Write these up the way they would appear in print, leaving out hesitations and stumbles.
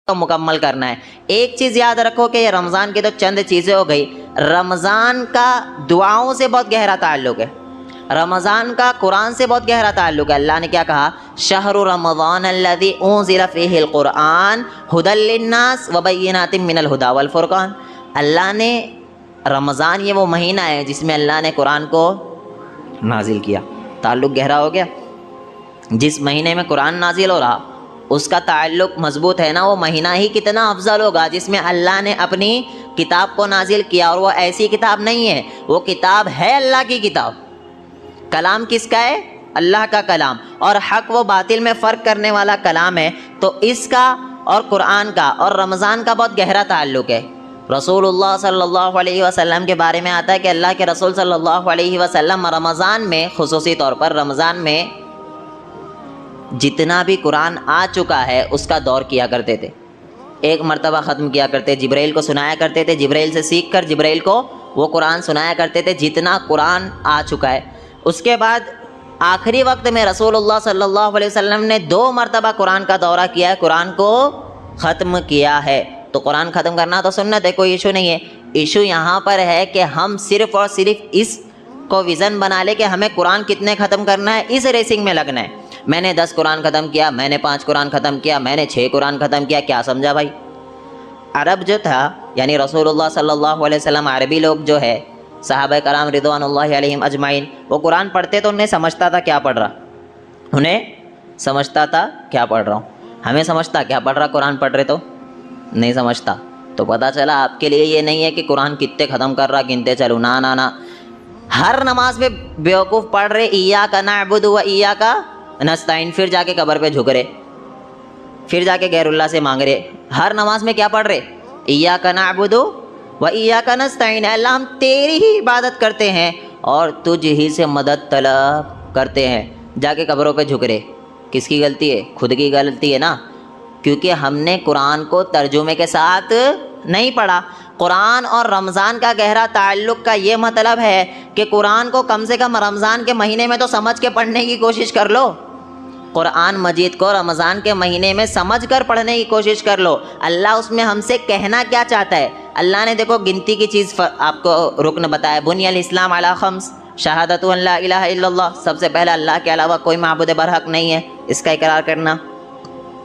तो मुकम्मल करना है। एक चीज़ याद रखो कि ये रमज़ान की तो चंद चीज़ें हो गई, रमज़ान का दुआओं से बहुत गहरा ताल्लुक़ है, रमज़ान का कुरान से बहुत गहरा ताल्लुक़ है। अल्लाह ने क्या कहा, शहरु रमज़ान अल्लज़ी उन्ज़िला फ़ीहिल क़ुरआन हुदल लिन्नास व बय्यिनातिम मिनल हुदा वल फ़ुरक़ान। अल्लाह ने रमज़ान ये वो महीना है जिसमें अल्लाह ने कुरान को नाजिल किया। ताल्लुक़ गहरा हो गया। जिस महीने में कुरान नाजिल हो रहा उसका ताल्लुक़ मज़बूत है ना, वो महीना ही कितना अफजल होगा जिसमें अल्लाह ने अपनी किताब को नाजिल किया। और वो ऐसी किताब नहीं है, वो किताब है अल्लाह की किताब। कलाम किसका है? अल्लाह का कलाम। और हक़ व बातिल में फ़र्क करने वाला कलाम है। तो इसका और कुरान का और रमज़ान का बहुत गहरा ताल्लुक़ है। रसूलुल्लाह सल्लल्लाहु अलैहि वसल्लम के बारे में आता है कि अल्लाह के रसूल सल्लल्लाहु अलैहि वसल्लम रमज़ान में, ख़ुसूसी तौर पर रमज़ान में जितना भी कुरान आ चुका है उसका दौर किया करते थे। एक मरतबा ख़त्म किया करते, जिब्राइल को सुनाया करते थे, जिब्राइल से सीख कर जिब्राइल को वो कुरान सुनाया करते थे जितना कुरान आ चुका है। उसके बाद आखिरी वक्त में रसूलुल्लाह सल्लल्लाहु अलैहि वसल्लम ने 2 मरतबा कुरान का दौरा किया है, कुरान को ख़त्म किया है। तो कुरान ख़त्म करना तो सुन्नत है, कोई इशू नहीं है। इशू यहाँ पर है कि हम सिर्फ़ और सिर्फ इस को विज़न बना ले कि हमें कुरान कितने ख़त्म करना है, इस रेसिंग में लगना है। मैंने 10 कुरान ख़त्म किया, मैंने 5 कुरान ख़त्म किया, मैंने 6 कुरान ख़त्म किया, क्या समझा भाई? अरब जो था यानी रसूलुल्लाह सल्लल्लाहु अलैहि वसल्लम, अरबी लोग जो है सहाबा कराम रिदवानुल्लाहि अलैहिम अजमाइन, वो कुरान पढ़ते तो उन्हें समझता था क्या पढ़ रहा, उन्हें समझता था क्या पढ़ रहा हूँ। हमें समझता क्या पढ़ रहा, कुरान पढ़ रहे तो नहीं समझता। तो पता चला आपके लिए ये नहीं है कि कुरान कितने ख़त्म कर रहा गिनते चलो, ना ना ना। हर नमाज में बेवकूफ़ पढ़ रहे इय्याका नअबुदु व इय्याका नस्ताइन, फिर जाके कब्र पे झुक रहे, फिर जाके गैरुल्लाह से मांग रहे। हर नमाज में क्या पढ़ रहे? इय्याका नअबुदु व इय्याका नस्ताइन, अल्लाह हम तेरी ही इबादत करते हैं और तुझ ही से मदद तलब करते हैं। जाके कब्रों पे झुक रहे। किसकी गलती है? खुद की गलती है ना, क्योंकि हमने कुरान को तर्जुमे के साथ नहीं पढ़ा। कुरान और रमज़ान का गहरा ताल्लुक़ का ये मतलब है कि कुरान को कम से कम रमज़ान के महीने में तो समझ के पढ़ने की कोशिश कर लो। कुरान मजीद को रमज़ान के महीने में समझ कर पढ़ने की कोशिश कर लो। अल्लाह उसमें हमसे कहना क्या चाहता है? अल्लाह ने देखो गिनती की चीज़ आपको रुकन बताया, बुनियल इस्लाम अला खम्स, शहादतु अल्ला इलाहा इल्लल्लाह, सबसे पहला अल्लाह के अलावा कोई माबूद बरहक नहीं है, इसका इकरार करना।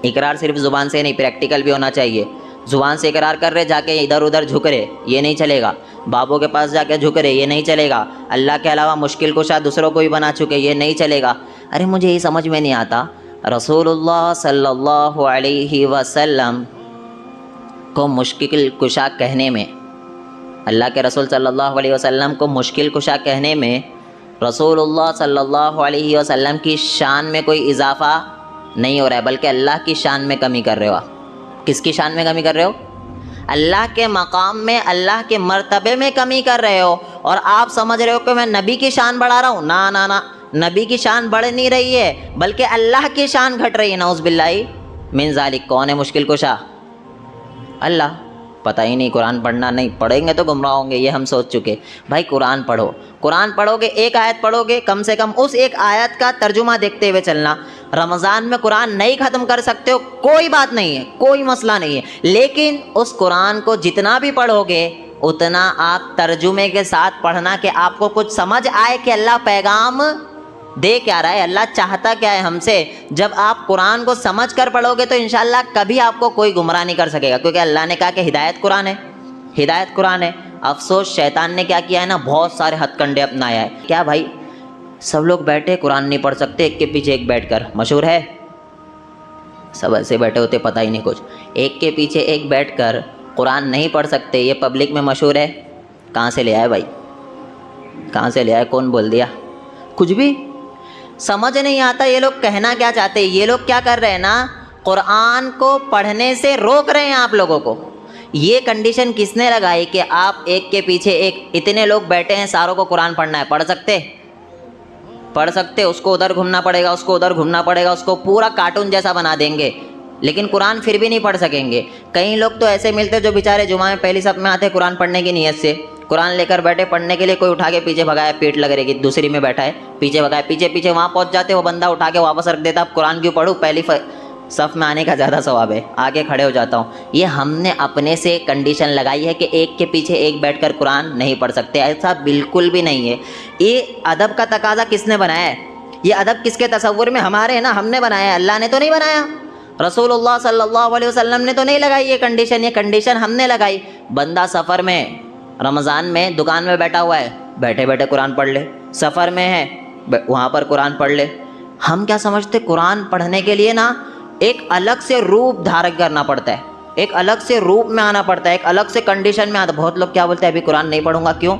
इकरार सिर्फ ज़ुबान से नहीं, प्रैक्टिकल भी होना चाहिए। ज़ुबान से इकरार कर रहे, जाके इधर उधर झुक रहे, ये नहीं चलेगा। बाबों के पास जाके झुक रहे, ये नहीं चलेगा। अल्लाह के अलावा मुश्किल कुशा दूसरों को भी बना चुके, ये नहीं चलेगा। अरे मुझे ये समझ में नहीं आता, रसूलुल्लाह सल्लल्लाहु अलैहि वसल्लम को मुश्किल कुशा कहने में, अल्लाह के रसूल सल्लल्लाहु अलैहि वसल्लम को मुश्किल कुशा कहने में रसूलुल्लाह सल्लल्लाहु अलैहि वसल्लम की शान में कोई इजाफ़ा नहीं हो रहा है, बल्कि अल्लाह की शान में कमी कर रहे हो आप। किसकी शान में कमी कर रहे हो? अल्लाह के मकाम में, अल्लाह के मर्तबे में कमी कर रहे हो। और आप समझ रहे हो कि मैं नबी की शान बढ़ा रहा हूँ। ना ना ना, नबी की शान बढ़ नहीं रही है, बल्कि अल्लाह की शान घट रही है। नऊज़ बिल्लाहि मिन ज़ालिक। कौन है मुश्किल कुशा? अल्लाह। पता ही नहीं, कुरान पढ़ना नहीं, पढ़ेंगे तो गुमराह होंगे, ये हम सोच चुके। भाई कुरान पढ़ो, कुरान पढ़ोगे, एक आयत पढ़ोगे, कम से कम उस एक आयत का तर्जुमा देखते हुए चलना। रमज़ान में कुरान नहीं ख़त्म कर सकते हो, कोई बात नहीं है, कोई मसला नहीं है, लेकिन उस कुरान को जितना भी पढ़ोगे उतना आप तर्जुमे के साथ पढ़ना कि आपको कुछ समझ आए कि अल्लाह पैगाम दे क्या रहा है, अल्लाह चाहता क्या है हमसे। जब आप कुरान को समझ कर पढ़ोगे तो इंशाअल्लाह कभी आपको कोई गुमराह नहीं कर सकेगा, क्योंकि अल्लाह ने कहा कि हिदायत कुरान है, हिदायत कुरान है। अफसोस शैतान ने क्या किया है ना, बहुत सारे हथकंडे अपनाया है। क्या भाई, सब लोग बैठे कुरान नहीं पढ़ सकते, एक के पीछे एक बैठकर, मशहूर है, सब ऐसे बैठे होते पता ही नहीं कुछ, एक के पीछे एक बैठकर कुरान नहीं पढ़ सकते, ये पब्लिक में मशहूर है। कहाँ से ले आए भाई, कहाँ से ले आए, कौन बोल दिया? कुछ भी समझ नहीं आता ये लोग कहना क्या चाहते हैं। ये लोग क्या कर रहे हैं ना, कुरान को पढ़ने से रोक रहे हैं आप लोगों को। ये कंडीशन किसने लगाई कि आप एक के पीछे एक, इतने लोग बैठे हैं, सारों को कुरान पढ़ना है? पढ़ सकते, पढ़ सकते, उसको उधर घूमना पड़ेगा, उसको उधर घूमना पड़ेगा, उसको पूरा कार्टून जैसा बना देंगे, लेकिन कुरान फिर भी नहीं पढ़ सकेंगे। कई लोग तो ऐसे मिलते जो बेचारे जुमा में पहली सफ में आते कुरान पढ़ने की नीयत से, कुरान लेकर बैठे पढ़ने के लिए, कोई उठा के पीछे भगाया, पीठ लग रही, दूसरी में बैठा है, पीछे भगाया, पीछे पीछे वहाँ पहुँच जाते, वो बंदा उठा के वापस रख देता, अब कुरान क्यों पढ़ूँ, सफ़ में आने का ज़्यादा सवाब है, आगे खड़े हो जाता हूँ। ये हमने अपने से कंडीशन लगाई है कि एक के पीछे एक बैठकर कुरान नहीं पढ़ सकते, ऐसा बिल्कुल भी नहीं है। ये अदब का तकाजा किसने बनाया है? ये अदब किसके तसव्वुर में? हमारे है ना, हमने बनाया है, अल्लाह ने तो नहीं बनाया। रसूलुल्लाह सल्लल्लाहु अलैहि वसल्लम ने तो नहीं लगाई ये कंडीशन हमने लगाई। बंदा सफ़र में, रमज़ान में दुकान में बैठा हुआ है, बैठे बैठे कुरान पढ़ ले। सफ़र में है, वहाँ पर कुरान पढ़ ले। हम क्या समझते, कुरान पढ़ने के लिए ना एक अलग से रूप धारण करना पड़ता है, एक अलग से रूप में आना पड़ता है, एक अलग से कंडीशन में आता। बहुत लोग क्या बोलते हैं, अभी कुरान नहीं पढ़ूंगा। क्यों?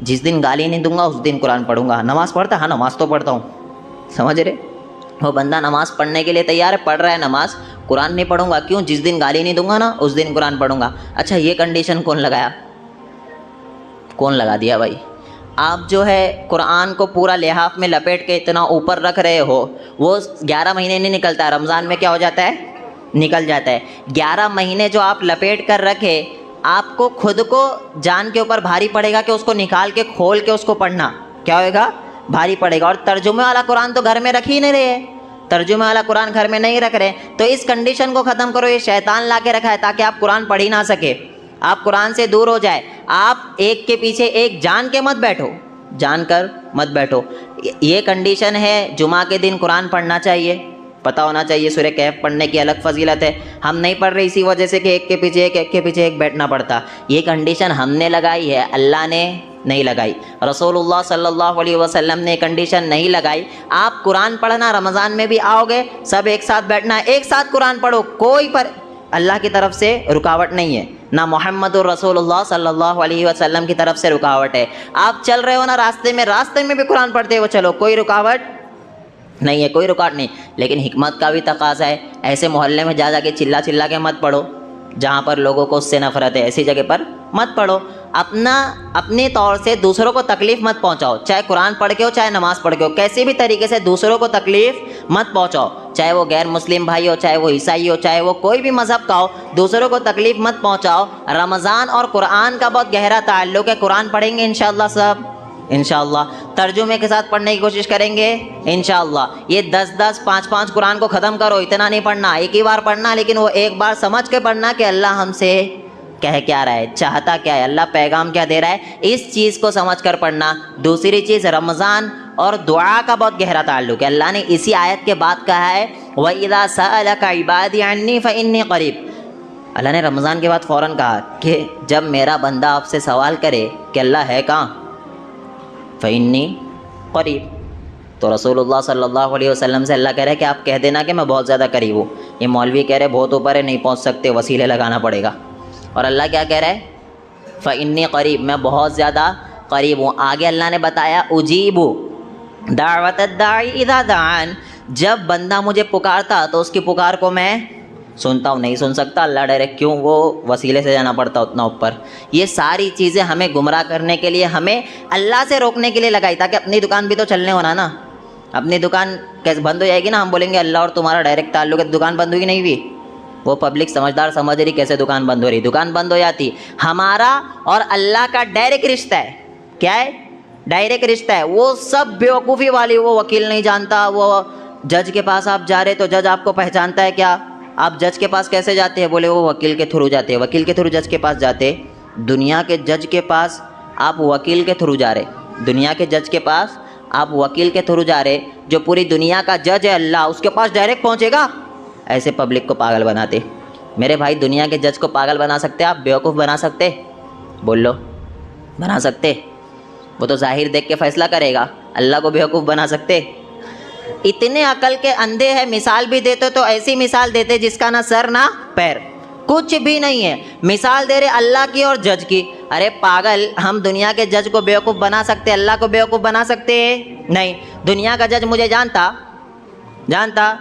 जिस दिन गाली नहीं दूंगा उस दिन कुरान पढ़ूंगा। नमाज़ पढ़ता है? हाँ, नमाज़ तो पढ़ता हूँ। समझ रहे? वो बंदा नमाज़ पढ़ने के लिए तैयार है, पढ़ रहा है नमाज़, कुरान नहीं पढ़ूंगा। क्यों? जिस दिन गाली नहीं दूंगा ना उस दिन कुरान पढ़ूंगा। अच्छा, ये कंडीशन कौन लगाया? कौन लगा दिया भाई? आप जो है कुरान को पूरा लिहाफ में लपेट के इतना ऊपर रख रहे हो, वो 11 महीने नहीं निकलता है। रमज़ान में क्या हो जाता है? निकल जाता है। 11 महीने जो आप लपेट कर रखे, आपको खुद को जान के ऊपर भारी पड़ेगा कि उसको निकाल के खोल के उसको पढ़ना। क्या होएगा? भारी पड़ेगा। और तर्जुमे वाला कुरान तो घर में रख ही नहीं रहे, तर्जुमे वाला कुरान घर में नहीं रख रहे। तो इस कंडीशन को ख़त्म करो। ये शैतान ला के रखा है ताकि आप कुरान पढ़ ही ना सके, आप कुरान से दूर हो जाए। आप एक के पीछे एक जान के मत बैठो, जान कर मत बैठो। ये कंडीशन है। जुमा के दिन कुरान पढ़ना चाहिए, पता होना चाहिए। सूरह कहफ पढ़ने की अलग फजीलत है। हम नहीं पढ़ रहे इसी वजह से कि एक के पीछे एक बैठना पड़ता। ये कंडीशन हमने लगाई है, अल्लाह ने नहीं लगाई। रसूलुल्लाह सल्लल्लाहु अलैहि वसल्लम ने कंडीशन नहीं लगाई। आप कुरान पढ़ना, रमज़ान में भी आओगे, सब एक साथ बैठना, एक साथ कुरान पढ़ो, कोई पर अल्लाह की तरफ से रुकावट नहीं है, ना मोहम्मदुर रसूलुल्लाह सल्लल्लाहु अलैहि वसल्लम की तरफ से रुकावट है। आप चल रहे हो ना रास्ते में भी कुरान पढ़ते हो, चलो, कोई रुकावट नहीं है, कोई रुकावट नहीं। लेकिन हिकमत का भी तकाज़ा है। ऐसे मोहल्ले में जा के चिल्ला के मत पढ़ो, जहाँ पर लोगों को उससे नफरत है, ऐसी जगह पर मत पढ़ो। अपने तौर से दूसरों को तकलीफ़ मत पहुँचाओ, चाहे कुरान पढ़ के हो, चाहे नमाज़ पढ़ के हो, कैसे भी तरीके से दूसरों को तकलीफ़ मत पहुँचाओ। चाहे वो गैर मुस्लिम भाई हो, चाहे वो ईसाई हो, चाहे वो कोई भी मज़हब का हो, दूसरों को तकलीफ़ मत पहुँचाओ। रमज़ान और कुरान का बहुत गहरा ताल्लुक़ है। कुरान पढ़ेंगे इंशाअल्लाह सब, इंशाअल्लाह तर्जुमे के साथ पढ़ने की कोशिश करेंगे इंशाअल्लाह। ये 10-10, 5-5 कुरान को ख़त्म करो, इतना नहीं पढ़ना, एक ही बार पढ़ना, लेकिन वो एक बार समझ के पढ़ना कि अल्लाह हमसे कह क्या रहा है, चाहता क्या है, अल्लाह पैगाम क्या दे रहा है, इस चीज़ को समझ कर पढ़ना। दूसरी चीज़, रमज़ान और दुआ का बहुत गहरा ताल्लुक़ है। अल्लाह ने इसी आयत के बाद कहा है, वइज़ा सअलका इबादी अन्नी फ़इन्नी क़रीब। अल्लाह ने रमज़ान के बाद फ़ौरन कहा कि जब मेरा बंदा आपसे सवाल करे कि अल्लाह है कहाँ, फ़इन्नी क़रीब, तो रसूलुल्लाह सल्लल्लाहु अलैहि वसल्लम से अल्लाह कह रहा है कि आप कह देना कि मैं बहुत ज़्यादा करीब हूँ। ये मौलवी कह रहे बहुत ऊपर है, नहीं पहुँच सकते, वसीले लगाना पड़ेगा। और अल्लाह क्या कह रहा है? फ़इन्नी क़रीब, मैं बहुत ज़्यादा करीब हूँ। आगे अल्लाह ने बताया, उजीबु दावत दाई इज़ा दान, जब बंदा मुझे पुकारता तो उसकी पुकार को मैं सुनता हूँ। नहीं सुन सकता अल्लाह डायरेक्ट, क्यों? वो वसीले से जाना पड़ता उतना ऊपर। ये सारी चीज़ें हमें गुमराह करने के लिए, हमें अल्लाह से रोकने के लिए लगाई, ताकि अपनी दुकान भी तो चलने होना ना। अपनी दुकान कैसे बंद हो जाएगी ना, हम बोलेंगे अल्लाह और तुम्हारा डायरेक्ट ताल्लुक़ है, दुकान बंद हुई नहीं हुई। वो पब्लिक समझदार समझ रही कैसे दुकान बंद हो रही, दुकान बंद हो जाती। हमारा और अल्लाह का डायरेक्ट रिश्ता है। क्या है? डायरेक्ट रिश्ता है। वो सब बेवकूफ़ी वाली, वो वकील नहीं जानता, वो जज के पास आप जा रहे तो जज आपको पहचानता है क्या? आप जज के पास कैसे जाते हैं? बोले वो वकील के थ्रू जाते हैं, वकील के थ्रू जज के पास जाते। दुनिया के जज के पास आप वकील के थ्रू जा रहे, दुनिया के जज के पास आप वकील के थ्रू जा रहे। जो पूरी दुनिया का जज है अल्लाह, उसके पास डायरेक्ट पहुँचेगा? ऐसे पब्लिक को पागल बनाते। मेरे भाई, दुनिया के जज को पागल बना सकते आप, बेवकूफ़ बना सकते? बोल लो, बना सकते? वो तो ज़ाहिर देख के फ़ैसला करेगा। अल्लाह को बेवकूफ़ बना सकते? इतने अकल के अंधे हैं, मिसाल भी देते तो ऐसी मिसाल देते जिसका ना सर ना पैर, कुछ भी नहीं है। मिसाल दे रहे अल्लाह की और जज की। अरे पागल, हम दुनिया के जज को बेवकूफ़ बना सकते, अल्लाह को बेवकूफ़ बना सकते नहीं। दुनिया का जज मुझे जानता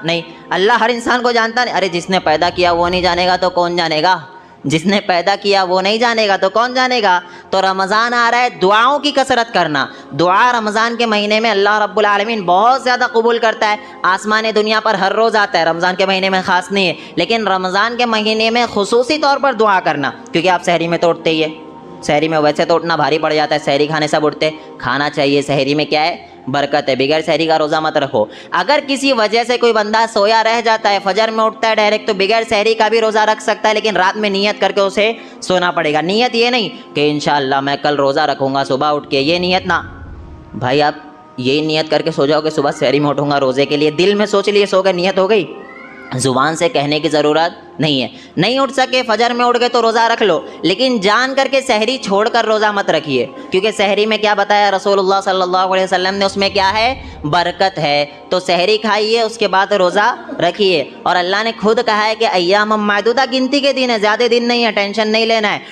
नहीं, अल्लाह हर इंसान को जानता नहीं। अरे जिसने पैदा किया वो नहीं जानेगा तो कौन जानेगा? जिसने पैदा किया वो नहीं जानेगा तो कौन जानेगा? तो रमज़ान आ रहा है, दुआओं की कसरत करना। दुआ रमज़ान के महीने में अल्लाह रब्बुल आलमीन बहुत ज़्यादा कबूल करता है। आसमान दुनिया पर हर रोज़ आता है, रमज़ान के महीने में ख़ास नहीं है, लेकिन रमज़ान के महीने में खुसूसी तौर पर दुआ करना, क्योंकि आप सहरी में तो उठते ही है, सहरी में वैसे तो उठना भारी पड़ जाता है, सहरी खाने सब उठते, खाना चाहिए। सहरी में क्या है, बरकत है। बगैर सहरी का रोज़ा मत रखो। अगर किसी वजह से कोई बंदा सोया रह जाता है, फजर में उठता है डायरेक्ट, तो बगैर सहरी का भी रोज़ा रख सकता है, लेकिन रात में नियत करके उसे सोना पड़ेगा। नियत ये नहीं कि इंशाअल्लाह मैं कल रोज़ा रखूँगा सुबह उठ के, ये नियत ना भाई। आप यही नियत करके सो जाओ कि सुबह सहरी में उठूँगा रोज़े के लिए, दिल में सोच लिए सो गए, नियत हो गई। ज़ुबान से कहने की ज़रूरत नहीं है। नहीं उठ सके, फजर में उठ गए तो रोज़ा रख लो, लेकिन जान करके सहरी छोड़कर रोज़ा मत रखिए, क्योंकि सहरी में क्या बताया रसूलुल्लाह सल्लल्लाहु अलैहि वसल्लम ने, उसमें क्या है, बरकत है। तो सहरी खाइए, उसके बाद रोज़ा रखिए। और अल्लाह ने खुद कहा है कि अय्याम मादूदा, गिनती के दिन है, ज़्यादा दिन नहीं है, टेंशन नहीं लेना है।